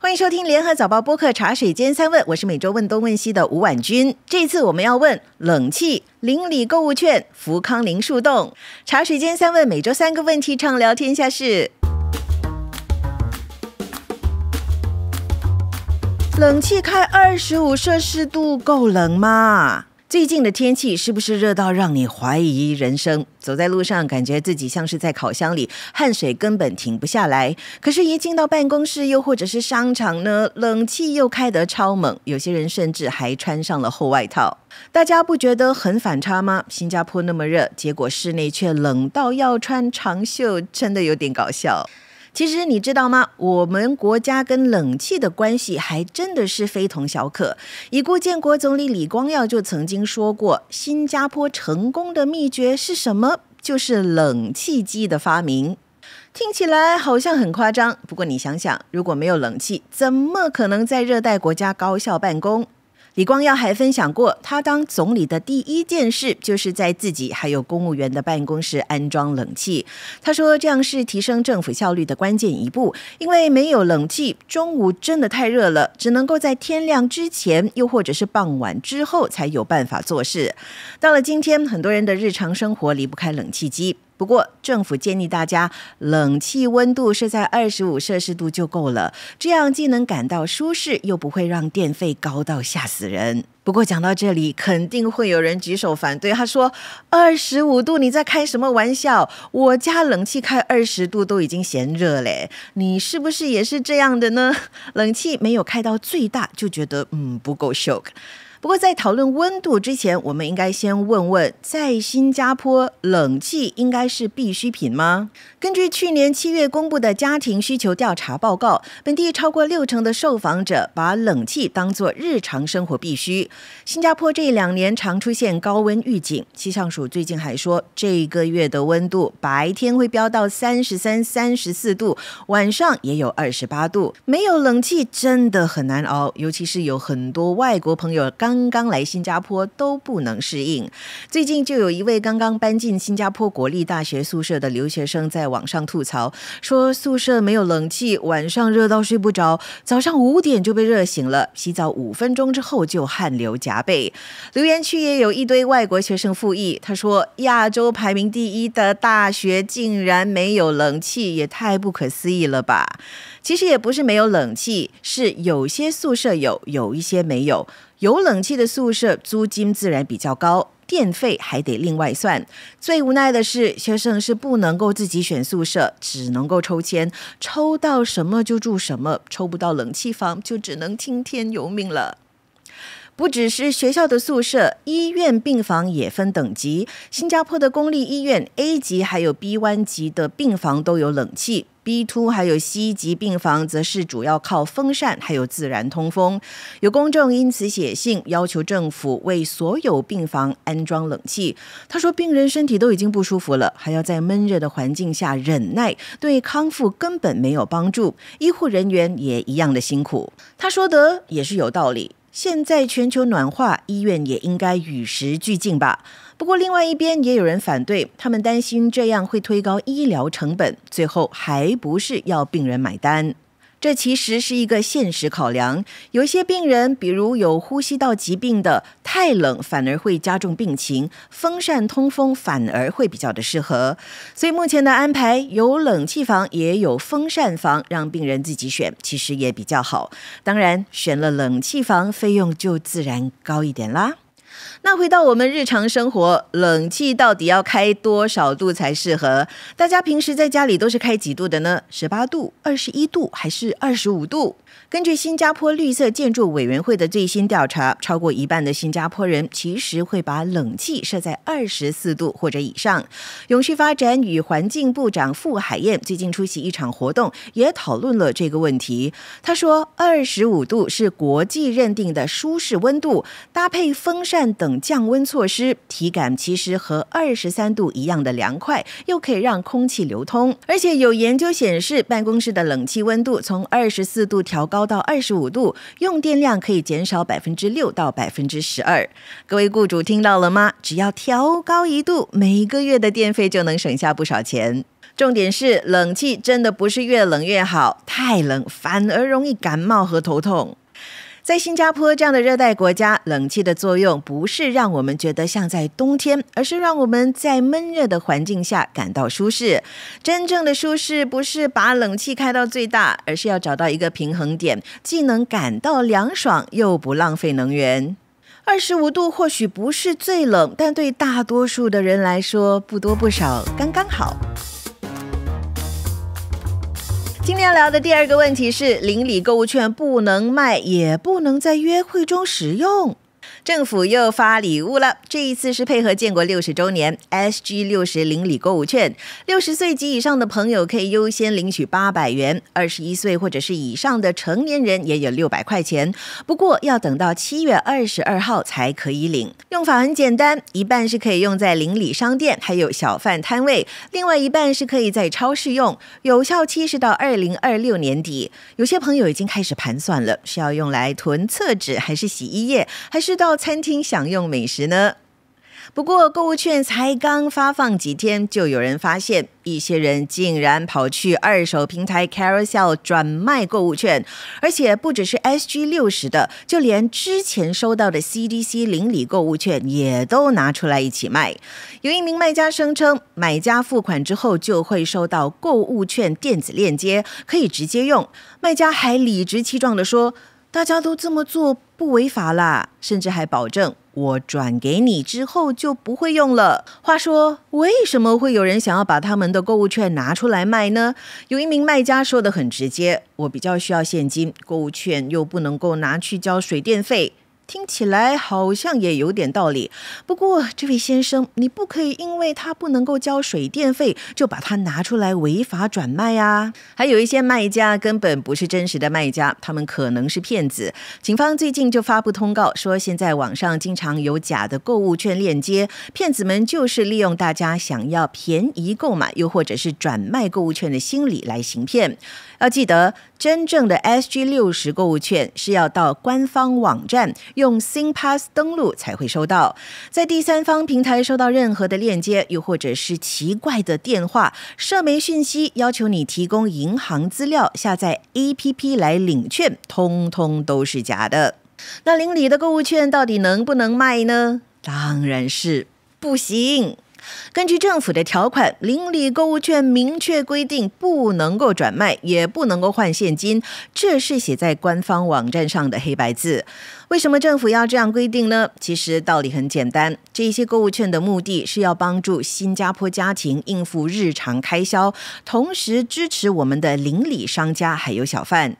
欢迎收听联合早报播客茶水间三问，我是每周问东问西的吴婉君。这次我们要问冷气、邻里购物券、福康林树洞。茶水间三问，每周3个问题，畅聊天下事。冷气开25摄氏度够冷吗？最近的天气是不是热到让你怀疑人生？走在路上感觉自己像是在烤箱里，汗水根本停不下来。可是一进到办公室又或者是商场呢，冷气又开得超猛，有些人甚至还穿上了厚外套。大家不觉得很反差吗？新加坡那么热，结果室内却冷到要穿长袖，真的有点搞笑。其实你知道吗？我们国家跟冷气的关系还真的是非同小可。已故建国总理李光耀就曾经说过，新加坡成功的秘诀是什么？就是冷气机的发明。听起来好像很夸张，不过你想想，如果没有冷气，怎么可能在热带国家高效办公？李光耀还分享过，他当总理的第一件事就是在自己还有公务员的办公室安装冷气。他说这样是提升政府效率的关键一步，因为没有冷气，中午真的太热了，只能够在天亮之前又或者是傍晚之后才有办法做事。到了今天，很多人的日常生活离不开冷气机。不过政府建议大家冷气温度是在25摄氏度就够了，这样既能感到舒适，又不会让电费高到吓死人。不过讲到这里，肯定会有人举手反对，他说25度你在开什么玩笑？我家冷气开20度都已经嫌热嘞，你是不是也是这样的呢？冷气没有开到最大就觉得不够 shock。不过在讨论温度之前，我们应该先问问，在新加坡冷气应该是必需品吗？根据去年7月公布的家庭需求调查报告，本地超过60%的受访者把冷气当作日常生活必须。新加坡这2年常出现高温预警，气象署最近还说，这个月的温度白天会飙到33、34度，晚上也有28度。没有冷气真的很难熬，尤其是有很多外国朋友刚刚来新加坡都不能适应。最近就有一位刚刚搬进新加坡国立大学宿舍的留学生在网上吐槽，说宿舍没有冷气，晚上热到睡不着，早上5点就被热醒了，洗澡5分钟之后就汗流浃背。留言区也有一堆外国学生附议，他说亚洲排名第1的大学竟然没有冷气，也太不可思议了吧。其实也不是没有冷气，是有些宿舍有一些没有。有冷气的宿舍租金自然比较高，电费还得另外算。最无奈的是，学生是不能够自己选宿舍，只能够抽签，抽到什么就住什么，抽不到冷气房就只能听天由命了。不只是学校的宿舍，医院病房也分等级。新加坡的公立医院 A 级还有 B1 级的病房都有冷气， B2 还有 C 级病房则是主要靠风扇还有自然通风。有公众因此写信要求政府为所有病房安装冷气。他说病人身体都已经不舒服了，还要在闷热的环境下忍耐，对康复根本没有帮助，医护人员也一样的辛苦。他说的也是有道理，现在全球暖化，医院也应该与时俱进吧。不过另外一边也有人反对，他们担心这样会推高医疗成本，最后还不是要病人买单。这其实是一个现实考量，有一些病人，比如有呼吸道疾病的，太冷反而会加重病情，风扇通风反而会比较的适合。所以目前的安排有冷气房也有风扇房，让病人自己选，其实也比较好。当然选了冷气房，费用就自然高一点啦。那回到我们日常生活，冷气到底要开多少度才适合？大家平时在家里都是开几度的呢？18度、21度还是25度？根据新加坡绿色建筑委员会的最新调查，超过一半的新加坡人其实会把冷气设在24度或者以上。永续发展与环境部长傅海燕最近出席一场活动，也讨论了这个问题。他说25度是国际认定的舒适温度，搭配风扇等降温措施，体感其实和23度一样的凉快，又可以让空气流通。而且有研究显示，办公室的冷气温度从24度调高到25度，用电量可以减少6%到12%。各位雇主听到了吗？只要调高1度，每个月的电费就能省下不少钱。重点是冷气真的不是越冷越好，太冷反而容易感冒和头痛。在新加坡这样的热带国家，冷气的作用不是让我们觉得像在冬天，而是让我们在闷热的环境下感到舒适。真正的舒适不是把冷气开到最大，而是要找到一个平衡点，既能感到凉爽，又不浪费能源。25度或许不是最冷，但对大多数的人来说，不多不少，刚刚好。今天要聊的第二个问题是，邻里购物券不能卖，也不能在约会中使用。政府又发礼物了，这一次是配合建国60周年 SG60 邻里购物券，60岁及以上的朋友可以优先领取800元，21岁或者是以上的成年人也有600块钱，不过要等到7月22号才可以领。用法很简单，一半是可以用在邻里商店还有小贩摊位，另外一半是可以在超市用，有效期是到2026年底。有些朋友已经开始盘算了，是要用来囤厕纸还是洗衣液，还是到餐厅享用美食呢？不过购物券才刚发放几天，就有人发现一些人竟然跑去二手平台 Carousell 转卖购物券，而且不只是 SG60 的，就连之前收到的 CDC 邻里购物券也都拿出来一起卖。有一名卖家声称，买家付款之后就会收到购物券电子链接，可以直接用。卖家还理直气壮地说，大家都这么做不违法啦，甚至还保证我转给你之后就不会用了。话说，为什么会有人想要把他们的购物券拿出来卖呢？有一名卖家说得很直接，我比较需要现金，购物券又不能够拿去交水电费。听起来好像也有点道理，不过这位先生，你不可以因为他不能够交水电费，就把它拿出来违法转卖啊！还有一些卖家根本不是真实的卖家，他们可能是骗子。警方最近就发布通告说，现在网上经常有假的购物券链接，骗子们就是利用大家想要便宜购买，又或者是转卖购物券的心理来行骗。要记得，真正的 SG60 购物券是要到官方网站用 SingPass 登录才会收到，在第三方平台收到任何的链接，又或者是奇怪的电话、社媒讯息，要求你提供银行资料、下载 APP 来领券，通通都是假的。那邻里的购物券到底能不能卖呢？当然是不行。根据政府的条款，邻里购物券明确规定不能够转卖，也不能够换现金，这是写在官方网站上的黑白字。为什么政府要这样规定呢？其实道理很简单，这些购物券的目的是要帮助新加坡家庭应付日常开销，同时支持我们的邻里商家还有小贩。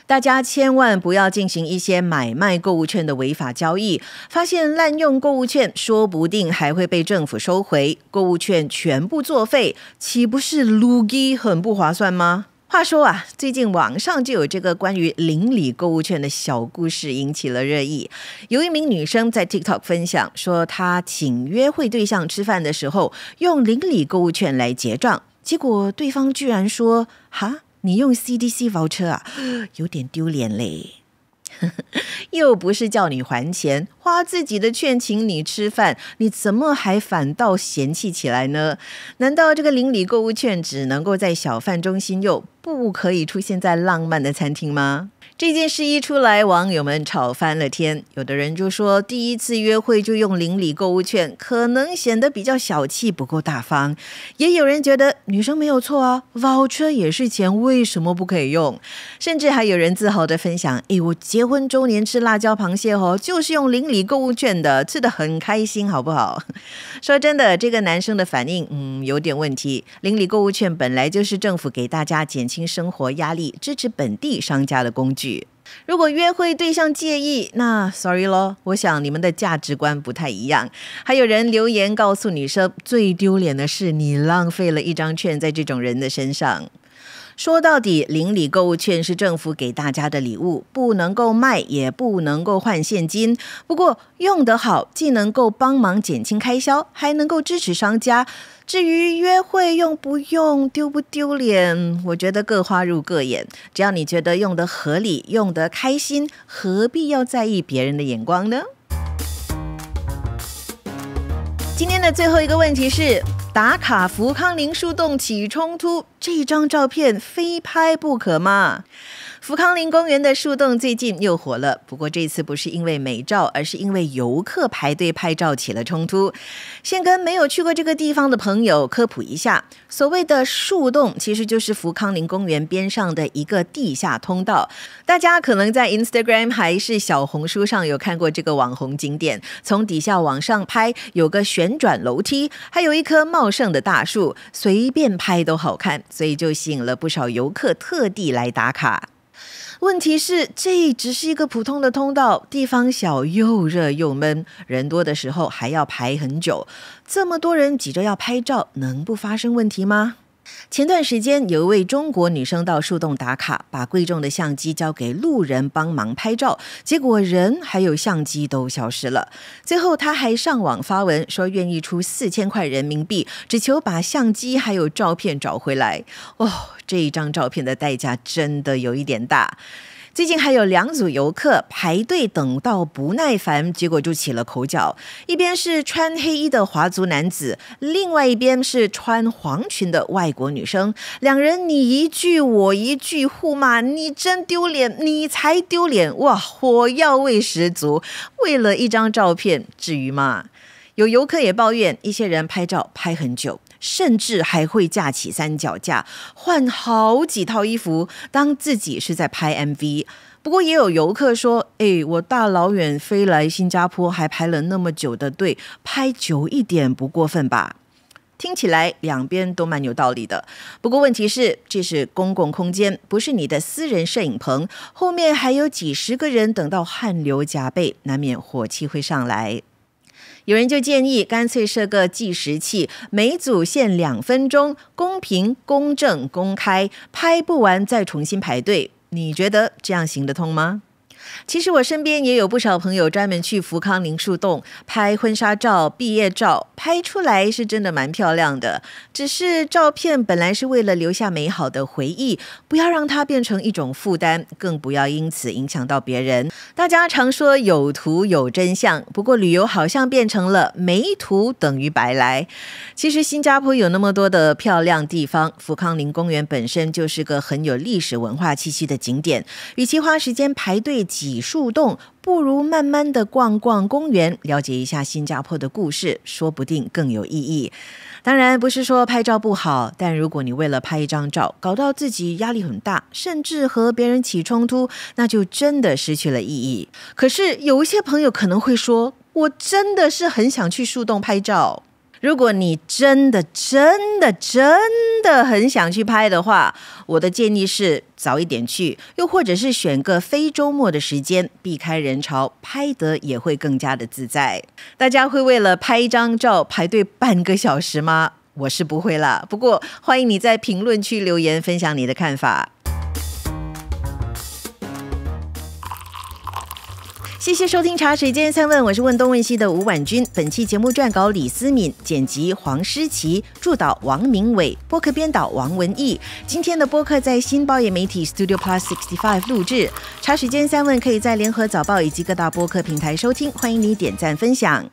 大家千万不要进行一些买卖购物券的违法交易，发现滥用购物券，说不定还会被政府收回，购物券全部作废，岂不是撸基很不划算吗？话说啊，最近网上就有这个关于邻里购物券的小故事引起了热议。有一名女生在 TikTok 分享说，她请约会对象吃饭的时候，用邻里购物券来结账，结果对方居然说，哈，你用 CDC voucher 啊，有点丢脸嘞。又不是叫你还钱，花自己的券请你吃饭，你怎么还反倒嫌弃起来呢？难道这个邻里购物券只能够在小贩中心用，不可以出现在浪漫的餐厅吗？这件事一出来，网友们吵翻了天。有的人就说，第一次约会就用邻里购物券，可能显得比较小气，不够大方。也有人觉得女生没有错啊 ，voucher 也是钱，为什么不可以用？甚至还有人自豪的分享，我结婚周年吃辣椒螃蟹就是用邻里购物券的，吃得很开心，好不好？说真的，这个男生的反应，有点问题。邻里购物券本来就是政府给大家减轻生活压力、支持本地商家的工具。如果约会对象介意，那 sorry 咯，我想你们的价值观不太一样。还有人留言告诉女生，最丢脸的是你浪费了一张券在这种人的身上。说到底，邻里购物券是政府给大家的礼物，不能够卖，也不能够换现金。不过用得好，既能够帮忙减轻开销，还能够支持商家。至于约会用不用、丢不丢脸，我觉得各花入各眼。只要你觉得用得合理、用得开心，何必要在意别人的眼光呢？今天的最后一个问题是，打卡福康林树洞起冲突，这张照片非拍不可吗？福康林公园的树洞最近又火了，不过这次不是因为美照，而是因为游客排队拍照起了冲突。先跟没有去过这个地方的朋友科普一下，所谓的树洞其实就是福康林公园边上的一个地下通道。大家可能在 Instagram 还是小红书上有看过这个网红景点，从底下往上拍，有个旋转楼梯，还有一棵茂盛的大树，随便拍都好看，所以就吸引了不少游客特地来打卡。问题是，这只是一个普通的通道，地方小又热又闷，人多的时候还要排很久。这么多人挤着要拍照，能不发生问题吗？前段时间有一位中国女生到树洞打卡，把贵重的相机交给路人帮忙拍照，结果人还有相机都消失了。最后她还上网发文说愿意出4000块人民币，只求把相机还有照片找回来。这一张照片的代价真的有一点大。最近还有2组游客排队等到不耐烦，结果就起了口角。一边是穿黑衣的华族男子，另外一边是穿黄裙的外国女生，两人你一句我一句互骂，你真丢脸，你才丢脸，哇，火药味十足。为了一张照片，至于吗？有游客也抱怨，一些人拍照拍很久，甚至还会架起3脚架，换好几套衣服，当自己是在拍 MV。不过也有游客说，我大老远飞来新加坡，还排了那么久的队，拍久一点不过分吧？听起来两边都蛮有道理的。不过问题是，这是公共空间，不是你的私人摄影棚，后面还有几十个人等到汗流浃背，难免火气会上来。有人就建议干脆设个计时器，每组限2分钟，公平、公正、公开，拍不完再重新排队。你觉得这样行得通吗？其实我身边也有不少朋友专门去福康林树洞拍婚纱照、毕业照，拍出来是真的蛮漂亮的。只是照片本来是为了留下美好的回忆，不要让它变成一种负担，更不要因此影响到别人。大家常说有图有真相，不过旅游好像变成了没图等于白来。其实新加坡有那么多的漂亮地方，福康林公园本身就是个很有历史文化气息的景点，与其花时间排队挤树洞，不如慢慢的逛逛公园，了解一下新加坡的故事，说不定更有意义。当然不是说拍照不好，但如果你为了拍一张照搞到自己压力很大，甚至和别人起冲突，那就真的失去了意义。可是有一些朋友可能会说，我真的是很想去树洞拍照。如果你真的很想去拍的话，我的建议是早一点去，又或者是选个非周末的时间，避开人潮，拍得也会更加的自在。大家会为了拍一张照排队半个小时吗？我是不会啦，不过欢迎你在评论区留言分享你的看法。谢谢收听茶水间3问，我是问东问西的吴婉君。本期节目撰稿李思敏，剪辑黄诗琪，助导王明伟，播客编导王文义。今天的播客在新报业媒体 Studio Plus 65录制。茶水间3问可以在联合早报以及各大播客平台收听，欢迎你点赞分享。